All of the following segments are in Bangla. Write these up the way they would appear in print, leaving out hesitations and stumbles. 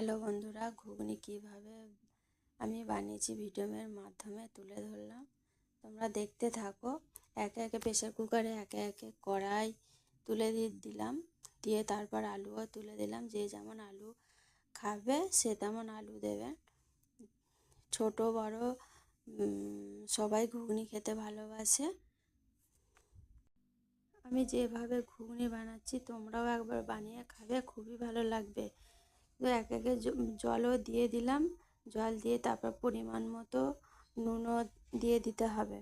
হ্যালো বন্ধুরা, ঘুগনি কিভাবে আমি বানিয়েছি ভিডিওর মাধ্যমে তুলে ধরলাম। তোমরা দেখতে থাকো। একে একে প্রেসার কুকারে একে একে কড়াই তুলে দিলাম, দিয়ে তারপর আলুও তুলে দিলাম। যে যেমন আলু খাবে সে তেমন আলু দেবেন। ছোট বড় সবাই ঘুগনি খেতে ভালোবাসে। আমি যেভাবে ঘুগনি বানাচ্ছি তোমরাও একবার বানিয়ে খাবে, খুবই ভালো লাগবে। তো এক একে জলও দিয়ে দিলাম। জল দিয়ে তারপর পরিমাণ মতো নুনও দিয়ে দিতে হবে।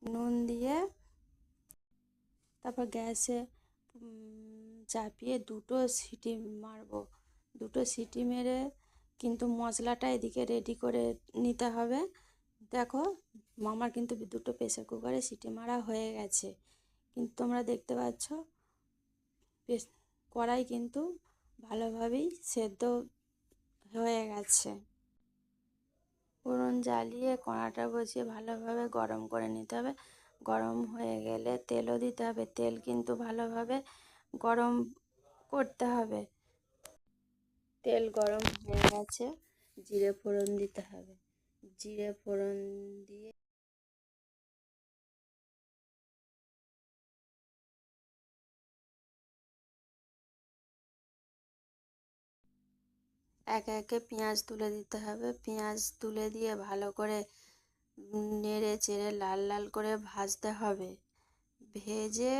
নুন দিয়ে তারপর গ্যাসে চাপিয়ে দুটো সিটি মারবো। দুটো সিটি মেরে কিন্তু মশলাটা এদিকে রেডি করে নিতে হবে। দেখো, আমার কিন্তু দুটো প্রেসার কুকারে সিটি মারা হয়ে গেছে, কিন্তু তোমরা দেখতে পাচ্ছ কড়াই কিন্তু ভালোভাবেই সেদ্ধ হয়ে গেছে। ফোড়ন জ্বালিয়ে কড়াটা বসিয়ে ভালোভাবে গরম করে নিতে হবে। গরম হয়ে গেলে তেলও দিতে হবে। তেল কিন্তু ভালোভাবে গরম করতে হবে। তেল গরম হয়ে গেছে, জিরে ফোড়ন দিতে হবে। জিরে ফোড়ন দিয়ে একে একে পেঁয়াজ তুলে দিতে হবে। পেঁয়াজ তুলে দিয়ে ভালো করে নেড়ে চেড়ে লাল লাল করে ভাজতে হবে। ভেজে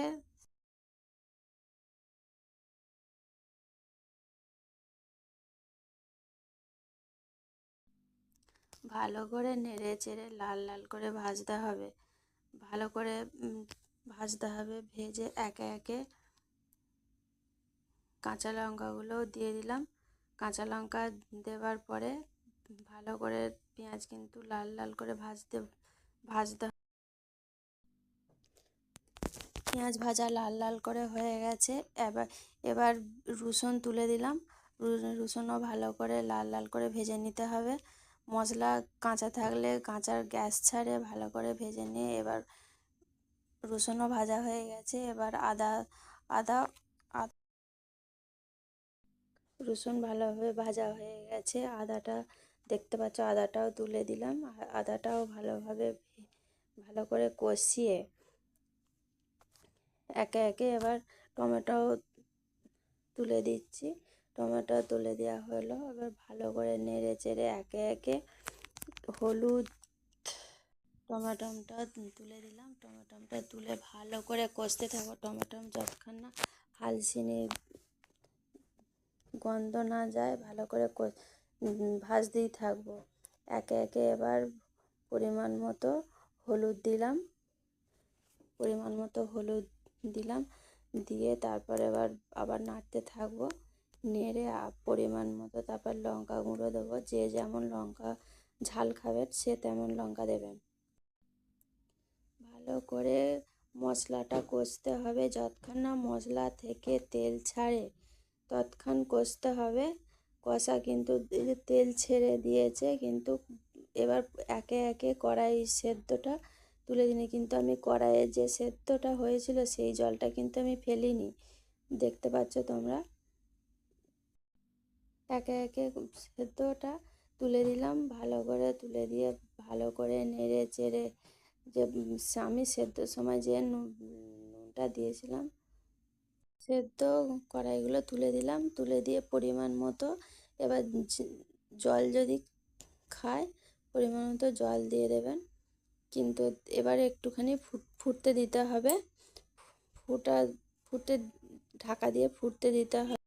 ভালো করে নেড়ে চেড়ে লাল লাল করে ভাজতে হবে। ভালো করে ভাজতে হবে। ভেজে একে একে কাঁচা লঙ্কাগুলোও দিয়ে দিলাম। কাঁচা লঙ্কা দেওয়ার পরে ভালো করে পেঁয়াজ কিন্তু লাল লাল করে ভাজতে পেঁয়াজ ভাজা লাল লাল করে হয়ে গেছে। এবার রসুন তুলে দিলাম। রসুনও ভালো করে লাল লাল করে ভেজে নিতে হবে। মশলা কাঁচা থাকলে কাঁচার গ্যাস ছাড়ে ভালো করে ভেজে নিয়ে এবার রসুনও ভাজা হয়ে গেছে। এবার আদা আদা রসুন ভালোভাবে ভাজা হয়ে গেছে। আদাটা দেখতে পাচ্ছ, আদাটাও তুলে দিলাম। আদাটাও ভালো করে কষিয়ে একে একে এবার টমেটোও তুলে দিচ্ছি। টমেটো তুলে দেওয়া হলো। এবার ভালো করে নেড়ে চেড়ে একে একে হলুদ, টমেটোটা তুলে দিলাম। টমেটোটা তুলে ভালো করে কষতে থাকো। টমেটো যতক্ষণ না হালসিনি গন্ধ না যায় ভালো করে ভাজতেই থাকবো। একে একে এবার পরিমাণ মতো হলুদ দিলাম। দিয়ে তারপর এবার আবার নাড়তে থাকবো। নেড়ে পরিমাণ মতো তারপর লঙ্কা গুঁড়ো দেবো। যে যেমন লঙ্কা ঝাল খাবেন সে তেমন লঙ্কা দেবেন। ভালো করে মশলাটা কষতে হবে। যতক্ষণ না মশলা থেকে তেল ছাড়ে ততক্ষণ কষতে হবে। কষা কিন্তু তেল ছেড়ে দিয়েছে, কিন্তু এবার একে একে কড়াই সেদ্ধটা তুলে দিই। কিন্তু আমি কড়াইয়ে যে সেদ্ধটা হয়েছিল সেই জলটা কিন্তু আমি ফেলিনি, দেখতে পাচ্ছ তোমরা। একে একে সেদ্ধটা তুলে দিলাম। ভালো করে তুলে দিয়ে ভালো করে নেড়ে চেড়ে যে আমি সেদ্ধর সময় যে নুনটা দিয়েছিলাম, সেদ্ধ কড়াইগুলো তুলে দিলাম। তুলে দিয়ে পরিমাণ মতো এবার জল যদি খায় পরিমাণ মতো জল দিয়ে দেবেন। কিন্তু এবার একটুখানি ফুটতে দিতে হবে। ফুটে ঢাকা দিয়ে ফুটতে দিতে হবে।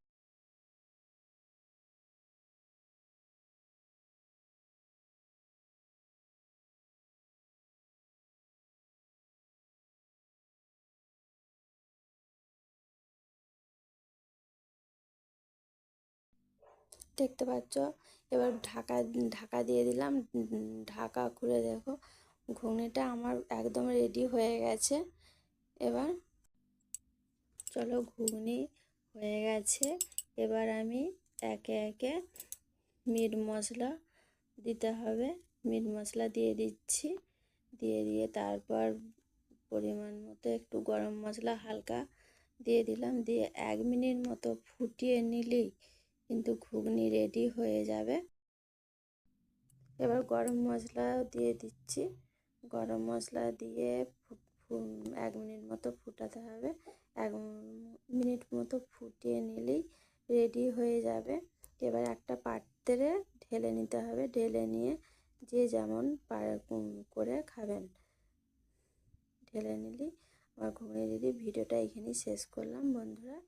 দেখতে পাচ্ছ, এবার ঢাকা দিয়ে দিলাম। ঢাকা খুলে দেখো ঘুগনিটা আমার একদম রেডি হয়ে গেছে। এবার চলো, ঘুগনি হয়ে গেছে। এবার আমি একে একে মিট মশলা দিতে হবে। মিট মশলা দিয়ে দিচ্ছি। দিয়ে তারপর পরিমাণ মতো একটু গরম মশলা হালকা দিয়ে দিলাম। দিয়ে 1 মিনিট মতো ফুটিয়ে নিলেই কিন্তু ঘুগনি রেডি হয়ে যাবে। এবার গরম মশলাও দিয়ে দিচ্ছি। গরম মশলা দিয়ে 1 মিনিট মতো ফুটাতে হবে। 1 মিনিট মতো ফুটিয়ে নিলেই রেডি হয়ে যাবে। এবার একটা পাত্রে ঢেলে নিতে হবে। ঢেলে নিয়ে যে যেমন করে খাবেন ঢেলে নিলেই আমার ঘুগনি রেডি। ভিডিওটা এখানেই শেষ করলাম বন্ধুরা।